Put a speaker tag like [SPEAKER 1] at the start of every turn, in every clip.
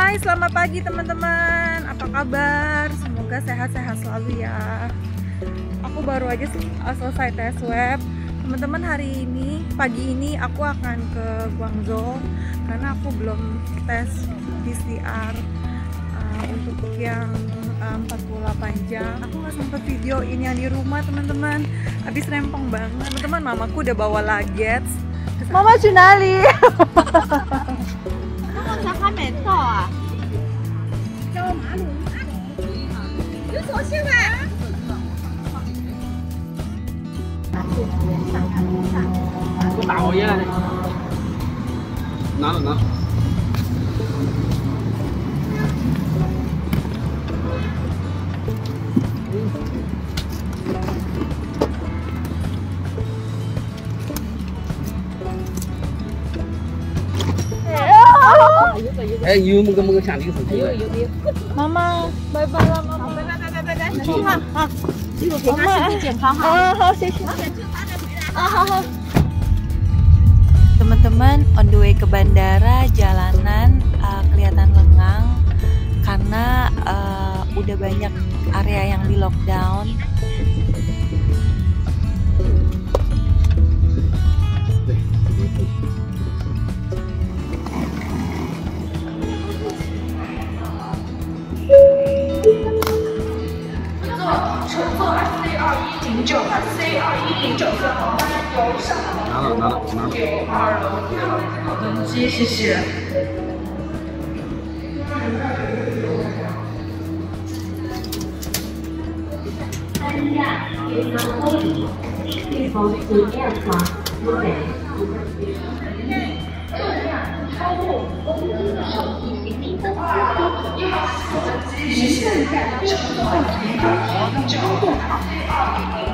[SPEAKER 1] Hai, selamat pagi teman-teman. Apa kabar? Semoga sehat-sehat selalu ya. Aku baru aja selesai tes swab. Teman-teman, hari ini, pagi ini aku akan ke Guangzhou karena aku belum tes PCR untuk yang 48 jam. Aku nggak sempet videoin yang di rumah teman-teman. Habis rempong banget. Teman-teman, mamaku udah bawa luggage. Mama去哪里？
[SPEAKER 2] 刚才还没到啊！交马路，有所信吗？
[SPEAKER 3] 我打熬夜了，拿了拿了。哎，有么个下零食机会。
[SPEAKER 1] 妈妈，拜拜了，妈妈。
[SPEAKER 2] 拜，去哈啊！一路平安，身体健康哈。
[SPEAKER 1] 好，谢谢。
[SPEAKER 2] 好。
[SPEAKER 1] Teman-teman, on the way ke bandara, jalanan kelihatan lengang karena udah banyak area yang di lockdown.
[SPEAKER 3] 拿了。
[SPEAKER 2] 登机，谢谢。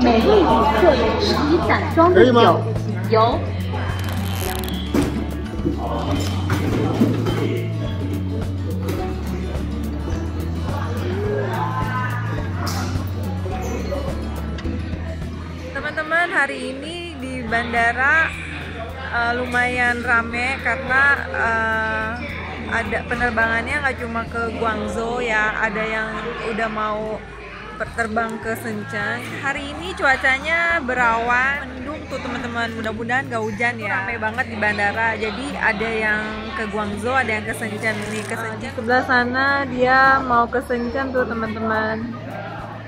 [SPEAKER 4] 每位旅客有10散装的酒，有。
[SPEAKER 1] Teman-teman, hari ini di bandara lumayan rame karena ada penerbangannya nggak cuma ke Guangzhou ya, ada yang udah mau terbang ke Shenzhen. Hari ini cuacanya berawan, mendung tuh teman-teman, mudah-mudahan gak hujan ya. Ramai banget di bandara, jadi ada yang ke Guangzhou, ada yang ke Shenzhen. Nih ke Shenzhen, sebelah sana dia mau ke Shenzhen tuh teman-teman.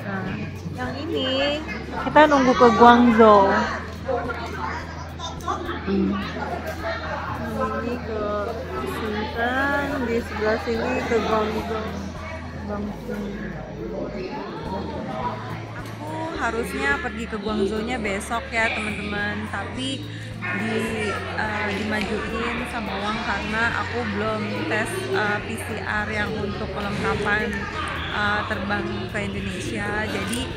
[SPEAKER 1] Nah, yang ini kita nunggu ke Guangzhou. Ini ke Shenzhen, di sebelah sini ke Guangzhou. Aku harusnya pergi ke Guangzhou-nya besok ya teman-teman, tapi dimajuin sama uang karena aku belum tes PCR yang untuk kelengkapan terbang ke Indonesia. Jadi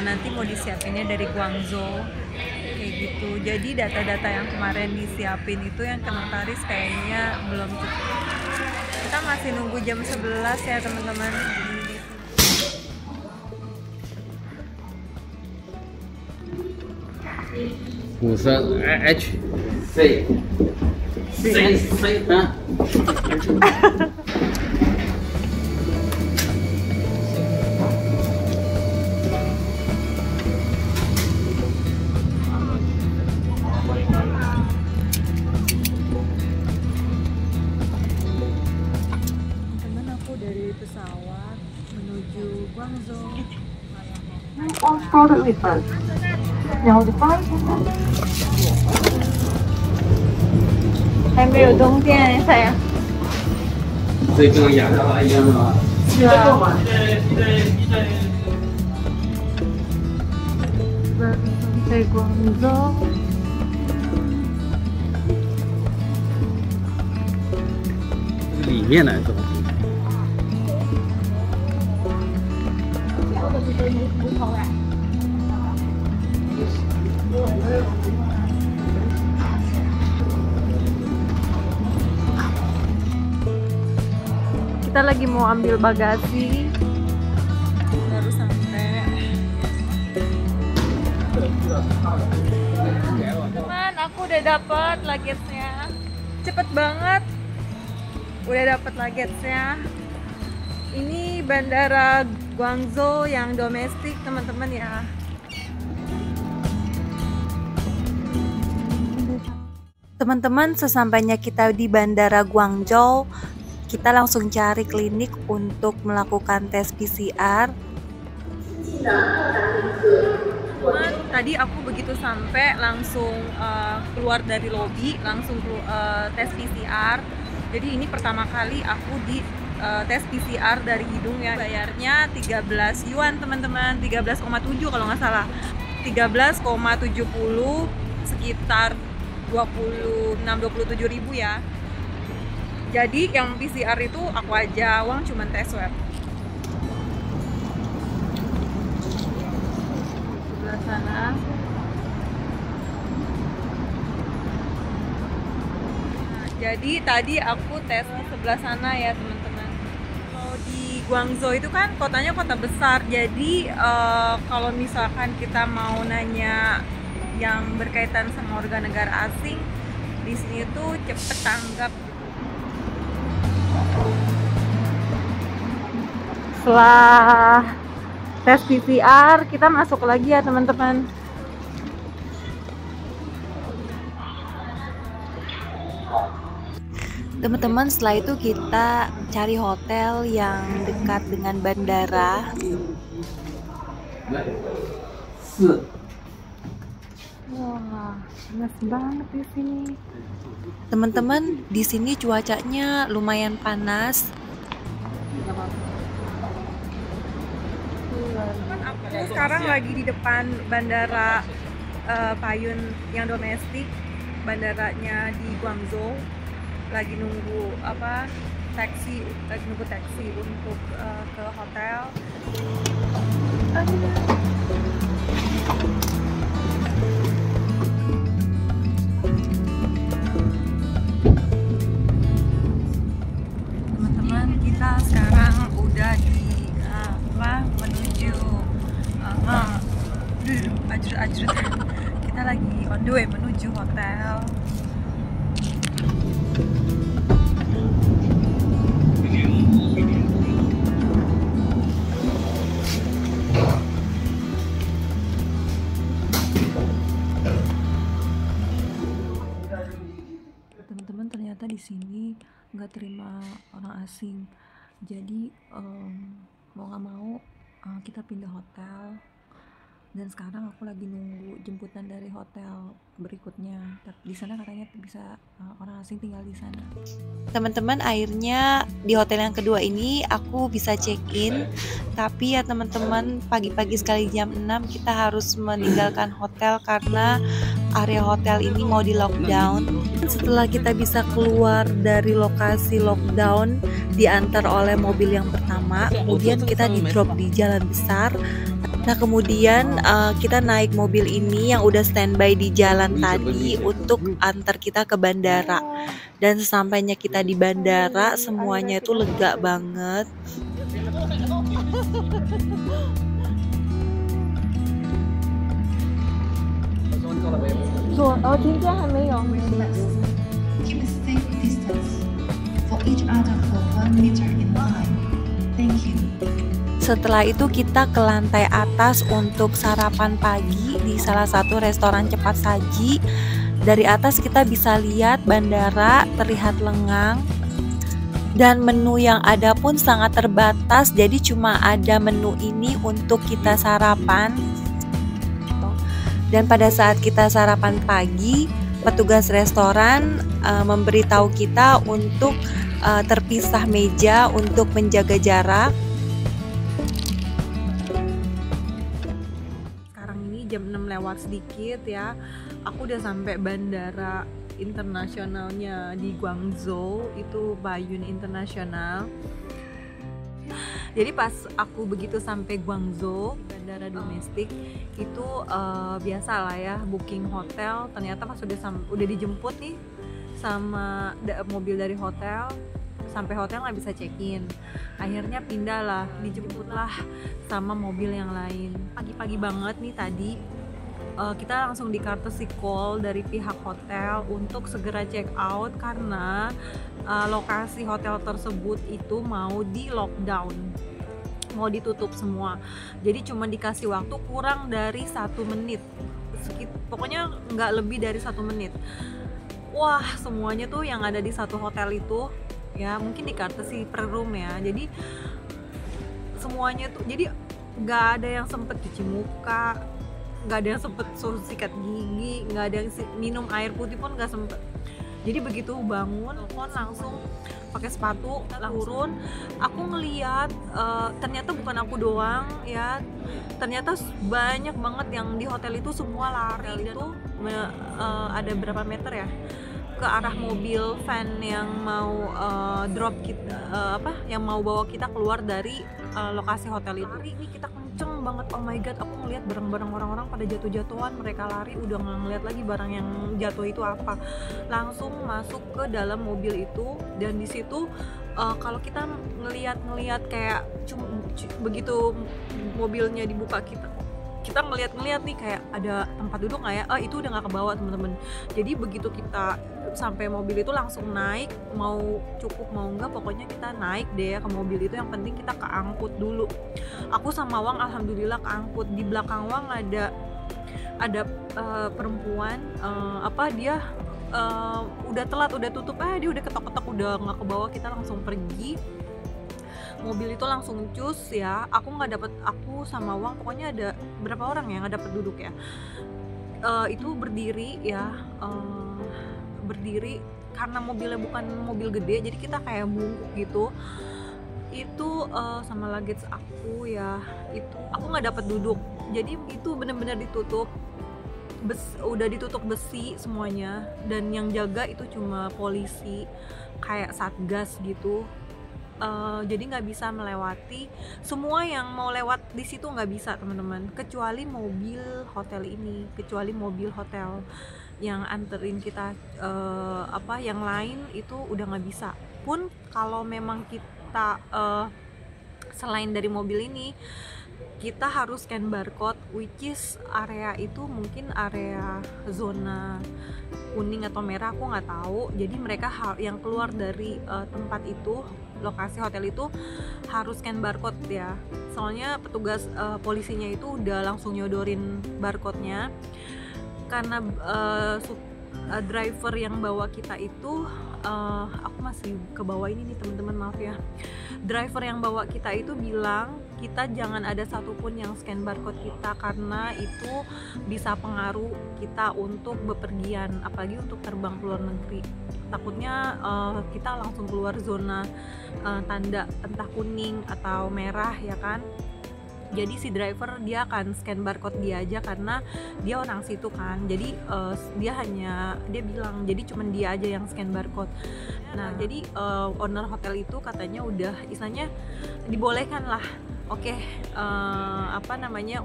[SPEAKER 1] nanti mau disiapinnya dari Guangzhou kayak gitu. Jadi data-data yang kemarin disiapin itu yang ke notaris kayaknya belum cukup. Kita masih nunggu jam 11 ya teman-teman.
[SPEAKER 3] H C啊。
[SPEAKER 1] Teman, aku dari pesawat menuju Guangzhou.
[SPEAKER 4] 光烧的日本，然后就放一下。
[SPEAKER 1] 还没有冬天，sayang。
[SPEAKER 3] 这跟亚特兰一样吗？
[SPEAKER 1] 是啊。在Guangzhou。
[SPEAKER 3] 里面的这种。
[SPEAKER 1] Kita lagi mau ambil bagasi, baru sampai. Teman, aku udah dapet luggage-nya. Cepet banget. Udah dapat luggage-nya. Ini bandara Guangzhou yang domestik teman-teman ya. Teman-teman, sesampainya kita di bandara Guangzhou, kita langsung cari klinik untuk melakukan tes PCR. Tadi aku begitu sampai langsung keluar dari lobi, langsung tes PCR. Jadi ini pertama kali aku di tes PCR dari hidung ya. Bayarnya 13 yuan teman-teman, 13,7 kalau nggak salah. 13,70 sekitar 26-27 ribu ya. Jadi yang PCR itu aku aja, uang cuma tes swab. Sebelah sana. Jadi tadi aku tes sebelah sana ya teman-teman. Kalau di Guangzhou itu kan kotanya kota besar, jadi kalau misalkan kita mau nanya yang berkaitan sama warga negara asing, di sini tuh cepet tanggap. Setelah tes PCR, kita masuk lagi ya teman-teman. Teman-teman, setelah itu kita cari hotel yang dekat dengan bandara. Wah, panas banget di sini. Teman-teman, di sini cuacanya lumayan panas. Aku sekarang lagi di depan bandara Payun yang domestik, bandaranya di Guangzhou. Lagi nunggu taksi untuk ke hotel. Teman-teman, kita sekarang udah di menuju kita lagi on the way menuju hotel. Teman-teman, ternyata di sini nggak terima orang asing, jadi mau nggak mau kita pindah hotel, dan sekarang aku lagi nunggu jemputan dari hotel berikutnya. Di sana katanya bisa orang asing tinggal di sana. Teman-teman, akhirnya di hotel yang kedua ini aku bisa check-in, tapi ya teman-teman, pagi-pagi sekali jam 6 kita harus meninggalkan hotel karena area hotel ini mau di lockdown. Setelah kita bisa keluar dari lokasi lockdown, diantar oleh mobil yang pertama, kemudian kita di drop di jalan besar. Nah, kemudian kita naik mobil ini yang udah standby di jalan tadi untuk antar kita ke bandara. Dan sesampainya kita di bandara, semuanya itu lega banget.
[SPEAKER 5] Keep a safe distance for each other for 1 meter in line. Thank you.
[SPEAKER 1] Setelah itu kita ke lantai atas untuk sarapan pagi di salah satu restoran cepat saji. Dari atas kita bisa lihat bandara terlihat lengang, dan menu yang ada pun sangat terbatas, jadi cuma ada menu ini untuk kita sarapan. Dan pada saat kita sarapan pagi, petugas restoran memberitahu kita untuk terpisah meja untuk menjaga jarak. Jam 6 lewat sedikit ya, aku udah sampai bandara internasionalnya di Guangzhou, itu Baiyun Internasional. Jadi pas aku begitu sampai Guangzhou, bandara domestik itu biasa lah ya, booking hotel. Ternyata pas udah dijemput nih sama mobil dari hotel, sampai hotel nggak bisa check-in. Akhirnya pindah lah, dijemputlah sama mobil yang lain. Pagi-pagi banget nih tadi, kita langsung di courtesy call dari pihak hotel untuk segera check out karena lokasi hotel tersebut itu mau di lockdown, mau ditutup semua. Jadi cuma dikasih waktu kurang dari 1 menit, pokoknya nggak lebih dari 1 menit. Wah, semuanya tuh yang ada di satu hotel itu ya, mungkin di courtesy per room ya, jadi semuanya tuh, jadi nggak ada yang sempet cuci muka, nggak ada yang sempet sikat gigi, nggak ada yang minum air putih pun nggak sempet. Jadi begitu bangun langsung pakai sepatu turun, aku ngeliat ternyata bukan aku doang ya, ternyata banyak banget yang di hotel itu semua lari. Dan itu ada berapa meter ya ke arah mobil van yang mau drop kita, yang mau bawa kita keluar dari lokasi hotel itu. Lari nih kita kenceng banget, oh my god, aku ngeliat barang-barang orang-orang pada jatuh-jatuhan, mereka lari udah nggak ngeliat lagi barang yang jatuh itu apa, langsung masuk ke dalam mobil itu. Dan di situ kalau kita ngeliat kayak begitu mobilnya dibuka, kita ngeliat nih kayak ada tempat duduk nggak ya, itu udah nggak kebawa teman-teman. Jadi begitu kita sampai mobil itu langsung naik, mau cukup mau nggak pokoknya kita naik deh ke mobil itu, yang penting kita keangkut dulu. Aku sama Wang alhamdulillah keangkut. Di belakang Wang ada perempuan, dia udah telat, udah tutup, dia udah ketok-ketok, udah nggak kebawa, kita langsung pergi. Mobil itu langsung cus ya, aku sama Wang pokoknya ada berapa orang yang nggak dapet duduk ya, itu berdiri ya, berdiri karena mobilnya bukan mobil gede, jadi kita kayak bungkuk gitu. Itu sama luggage aku ya, itu aku nggak dapet duduk, jadi itu bener-bener ditutup, udah ditutup besi semuanya, dan yang jaga itu cuma polisi kayak satgas gitu. Jadi nggak bisa melewati, semua yang mau lewat di situ nggak bisa teman-teman, kecuali mobil hotel ini, kecuali mobil hotel yang anterin kita, yang lain itu udah nggak bisa. Pun kalau memang kita selain dari mobil ini, kita harus scan barcode, which is area itu mungkin area zona kuning atau merah, aku nggak tahu. Jadi mereka yang keluar dari tempat itu, lokasi hotel itu harus scan barcode ya, soalnya petugas polisinya itu udah langsung nyodorin barcode-nya. Karena driver yang bawa kita itu, aku masih ke bawah ini nih teman-teman, maaf ya. Driver yang bawa kita itu bilang kita jangan ada satupun yang scan barcode kita, karena itu bisa pengaruh kita untuk bepergian, apalagi untuk terbang ke luar negeri. Takutnya kita langsung keluar zona tanda entah kuning atau merah ya kan. Jadi si driver dia akan scan barcode dia aja karena dia orang situ kan. Jadi dia bilang jadi cuman dia aja yang scan barcode. Nah jadi owner hotel itu katanya udah istilahnya dibolehkan lah. Oke,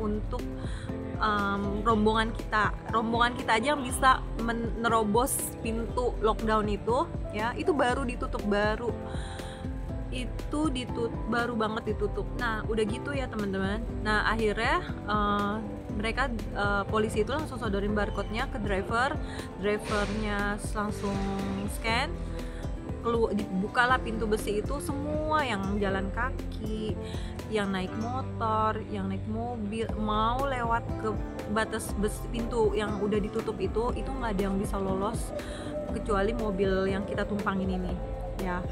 [SPEAKER 1] untuk rombongan kita aja yang bisa menerobos pintu lockdown itu ya, itu baru ditutup, baru banget ditutup. Nah udah gitu ya teman-teman. Nah akhirnya mereka polisi itu langsung sodorin barcode-nya ke drivernya langsung scan, dibukalah pintu besi itu. Semua yang jalan kaki, yang naik motor, yang naik mobil, mau lewat ke batas besi pintu yang udah ditutup itu nggak ada yang bisa lolos kecuali mobil yang kita tumpangin ini ya.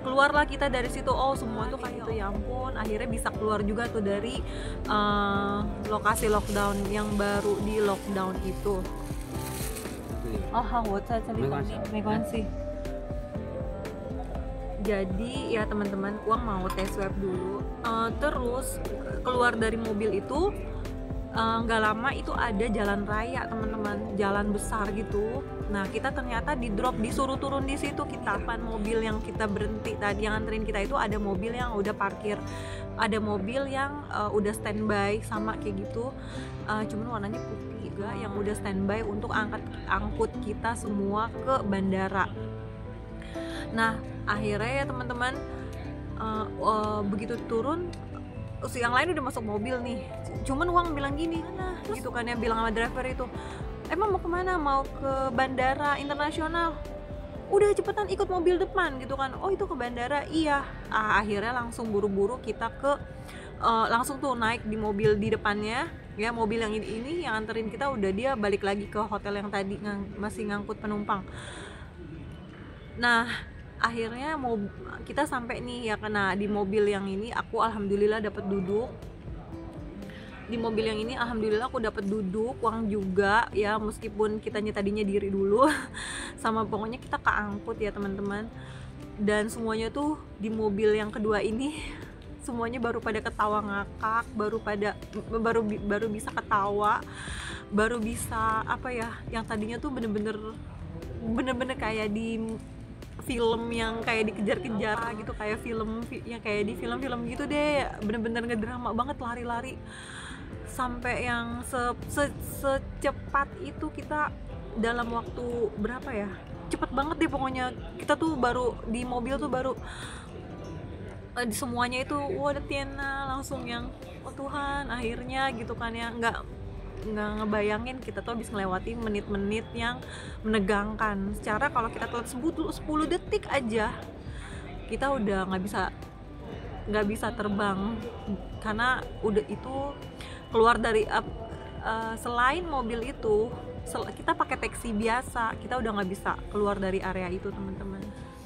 [SPEAKER 1] Keluarlah kita dari situ, semua tuh kayak gitu, ya ampun. Akhirnya bisa keluar juga tuh dari lokasi lockdown yang baru di lockdown itu. Jadi ya teman-teman, Uang mau tes swab dulu, terus keluar dari mobil itu nggak lama itu ada jalan raya teman-teman, jalan besar gitu. Nah kita ternyata disuruh turun di situ. Kita depan mobil yang kita berhenti tadi, yang anterin kita itu ada mobil yang udah parkir, ada mobil yang udah standby sama kayak gitu, cuman warnanya putih juga, yang udah standby untuk angkut kita semua ke bandara. Nah akhirnya ya teman-teman, begitu turun yang lain udah masuk mobil nih, cuman Wang bilang gini, nah gitu kan, yang bilang sama driver itu, emang mau kemana? Mau ke bandara internasional. Udah cepetan ikut mobil depan gitu kan. Oh itu ke bandara, iya. Akhirnya langsung buru-buru kita langsung tuh naik di mobil di depannya ya, mobil yang ini yang anterin kita, udah dia balik lagi ke hotel yang tadi masih ngangkut penumpang. Nah akhirnya kita sampai nih ya, karena di mobil yang ini aku alhamdulillah dapat duduk. Di mobil yang ini alhamdulillah aku dapat duduk, Wang juga ya, meskipun kitanya tadinya diri dulu sama pokoknya kita keangkut ya teman-teman. Dan semuanya tuh di mobil yang kedua ini semuanya baru pada ketawa ngakak, baru bisa ketawa, baru bisa apa ya, yang tadinya tuh bener-bener kayak di film yang kayak dikejar-kejar gitu, kayak film yang kayak di film-film gitu deh, bener-bener ngedrama banget, lari-lari sampai yang secepat itu kita dalam waktu berapa ya, cepet banget deh pokoknya. Kita tuh baru di mobil tuh baru semuanya itu wah Tiana langsung yang oh Tuhan akhirnya gitu kan ya, nggak ngebayangin kita tuh habis melewati menit-menit yang menegangkan. Secara kalau kita telat 10 detik aja kita udah nggak bisa terbang, karena udah itu keluar dari selain mobil itu kita pakai taksi biasa, kita udah nggak bisa keluar dari area itu teman-teman.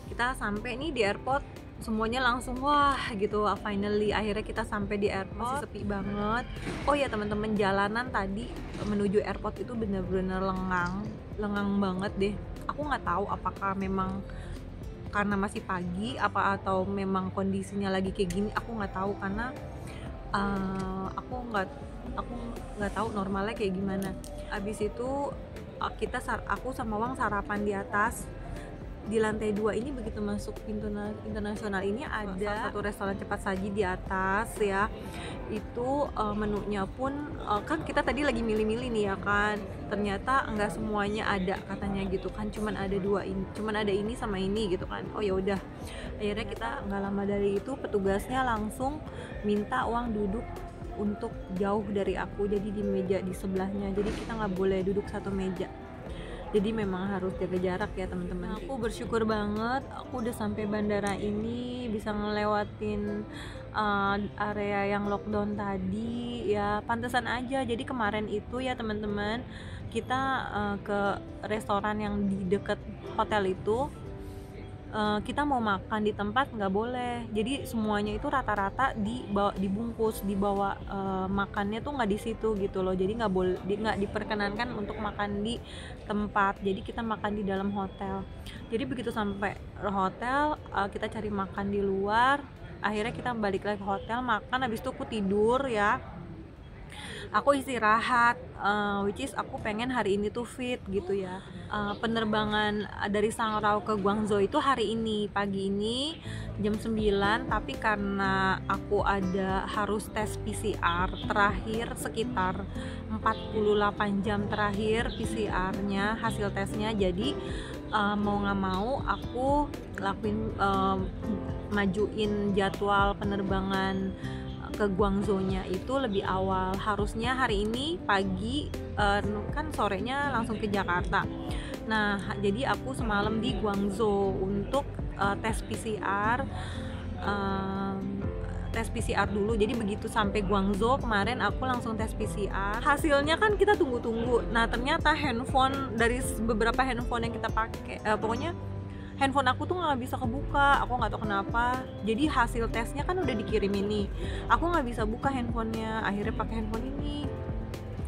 [SPEAKER 1] Kita sampai nih di airport, semuanya langsung wah gitu, finally akhirnya kita sampai di airport. Masih sepi banget. Oh ya teman-teman, jalanan tadi menuju airport itu bener-bener lengang banget deh. Aku nggak tahu apakah memang karena masih pagi atau memang kondisinya lagi kayak gini, aku nggak tahu, karena aku nggak tahu normalnya kayak gimana. Abis itu aku sama Wang sarapan di atas. Di lantai 2 ini begitu masuk pintu internasional ini ada satu restoran cepat saji di atas ya. Itu menunya pun kan kita tadi lagi milih-milih nih ya kan. Ternyata enggak semuanya ada katanya gitu kan. Cuman ada ini sama ini gitu kan. Oh ya udah. Akhirnya kita nggak lama dari itu petugasnya langsung minta Wang duduk untuk jauh dari aku, jadi di meja di sebelahnya. Jadi kita nggak boleh duduk satu meja. Jadi memang harus jaga jarak ya teman-teman. Aku bersyukur banget aku udah sampai bandara ini, bisa ngelewatin area yang lockdown tadi ya, pantesan aja. Jadi kemarin itu ya teman-teman, kita ke restoran yang di deket hotel itu, kita mau makan di tempat nggak boleh. Jadi semuanya itu rata-rata dibungkus, dibawa makannya tuh nggak di situ gitu loh. Jadi nggak diperkenankan untuk makan di tempat. Jadi kita makan di dalam hotel. Jadi begitu sampai hotel, kita cari makan di luar. Akhirnya kita balik lagi ke hotel makan. Habis itu aku tidur ya. Aku istirahat, which is aku pengen hari ini tuh fit gitu ya. Penerbangan dari Sangrau ke Guangzhou itu hari ini, pagi ini jam 9, tapi karena aku harus tes PCR terakhir sekitar 48 jam terakhir PCR-nya, hasil tesnya. Jadi mau nggak mau aku majuin jadwal penerbangan ke Guangzhou-nya itu lebih awal. Harusnya hari ini pagi, kan sorenya langsung ke Jakarta. Nah jadi aku semalam di Guangzhou untuk tes PCR, dulu. Jadi begitu sampai Guangzhou kemarin aku langsung tes PCR. Hasilnya kan kita tunggu-tunggu. Nah ternyata handphone, dari beberapa handphone yang kita pakai, pokoknya handphone aku tuh nggak bisa kebuka, aku nggak tahu kenapa. Jadi hasil tesnya kan udah dikirim ini, aku nggak bisa buka handphonenya. Akhirnya pakai handphone ini,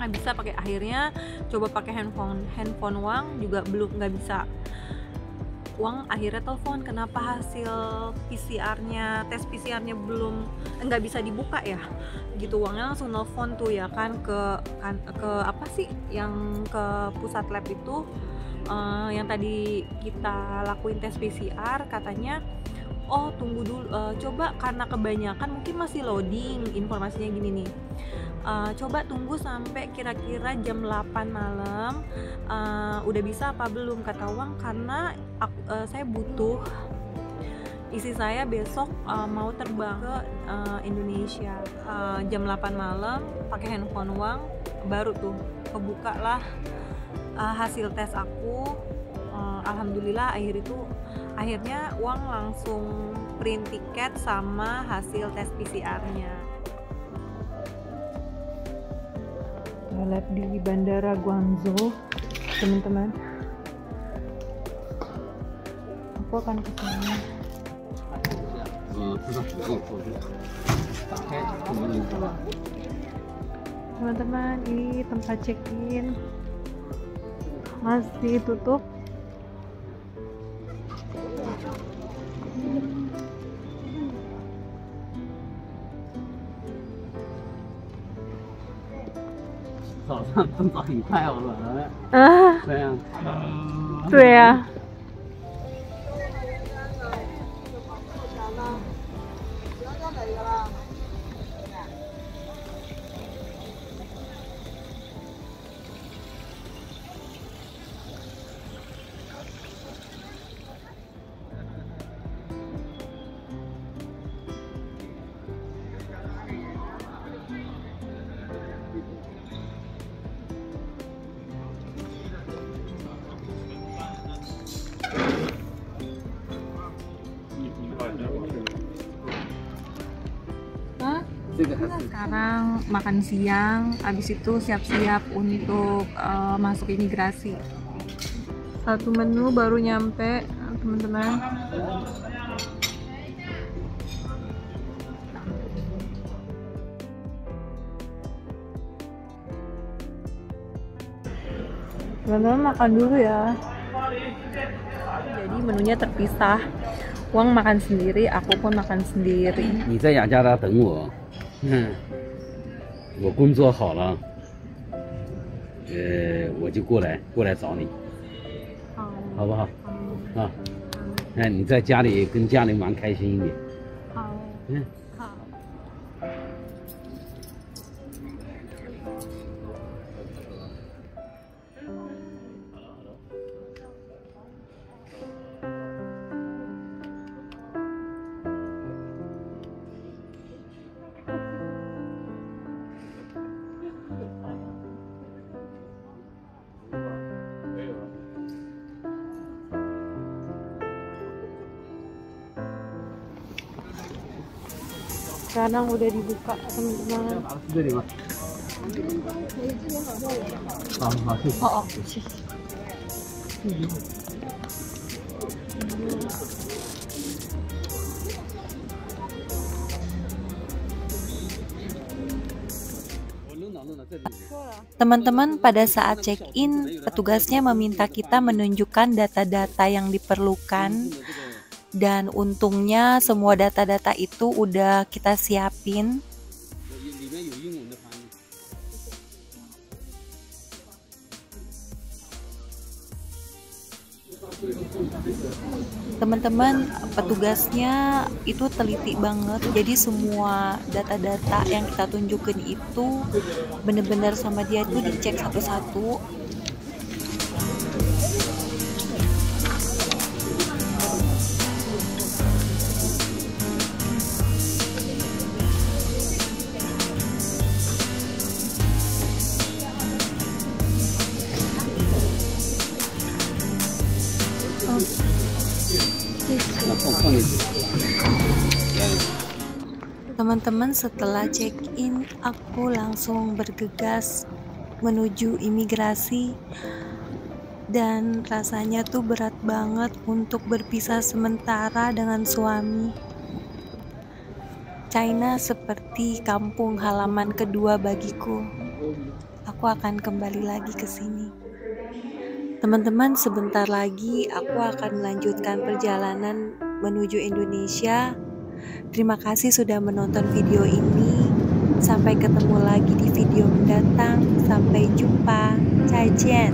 [SPEAKER 1] nggak bisa pakai. Akhirnya coba pakai handphone Wang juga belum, nggak bisa. Wang akhirnya telepon, kenapa hasil PCR-nya, tes PCR-nya belum, nggak bisa dibuka ya? Gitu. Wangnya langsung nelfon tuh ya kan ke apa sih yang ke pusat lab itu. Yang tadi kita lakuin tes PCR, katanya oh tunggu dulu, coba karena kebanyakan mungkin masih loading informasinya gini nih, coba tunggu sampai kira-kira jam 8 malam, udah bisa apa belum, kata Wang, karena saya butuh Istri saya besok mau terbang ke Indonesia jam 8 malam, pakai handphone uang, baru tuh kebuka lah hasil tes aku. Alhamdulillah akhirnya uang langsung print tiket sama hasil tes PCR-nya. Lihat di Bandara Guangzhou, teman-teman. Aku akan ke sana. Teman-teman, ini tempat check-in masih tutup.
[SPEAKER 3] 早上动作很快，我说，对呀，
[SPEAKER 1] 对呀。Sekarang makan siang, habis itu siap-siap untuk masuk imigrasi. Satu menu baru nyampe, teman-teman. Teman-teman makan dulu ya. Jadi menunya terpisah. Uang makan sendiri, aku pun makan sendiri.
[SPEAKER 3] 你在雅加达等我，我工作好了，我就过来找你，好不好？啊，你在家里跟家人玩开心一点。
[SPEAKER 1] 好，好。 Sekarang udah dibuka, teman-teman. Oh, sih.
[SPEAKER 2] Teman-teman, pada saat check-in, petugasnya meminta kita menunjukkan data-data yang diperlukan. Dan untungnya semua data-data itu udah kita siapin. Teman-teman, petugasnya itu teliti banget. Jadi semua data-data yang kita tunjukin itu bener-bener sama dia itu dicek satu-satu. Teman-teman, setelah check-in, aku langsung bergegas menuju imigrasi. Dan rasanya tuh berat banget untuk berpisah sementara dengan suami. China seperti kampung halaman kedua bagiku. Aku akan kembali lagi ke sini. Teman-teman, sebentar lagi aku akan melanjutkan perjalanan menuju Indonesia. Terima kasih sudah menonton video ini. Sampai ketemu lagi di video mendatang. Sampai jumpa. 再见.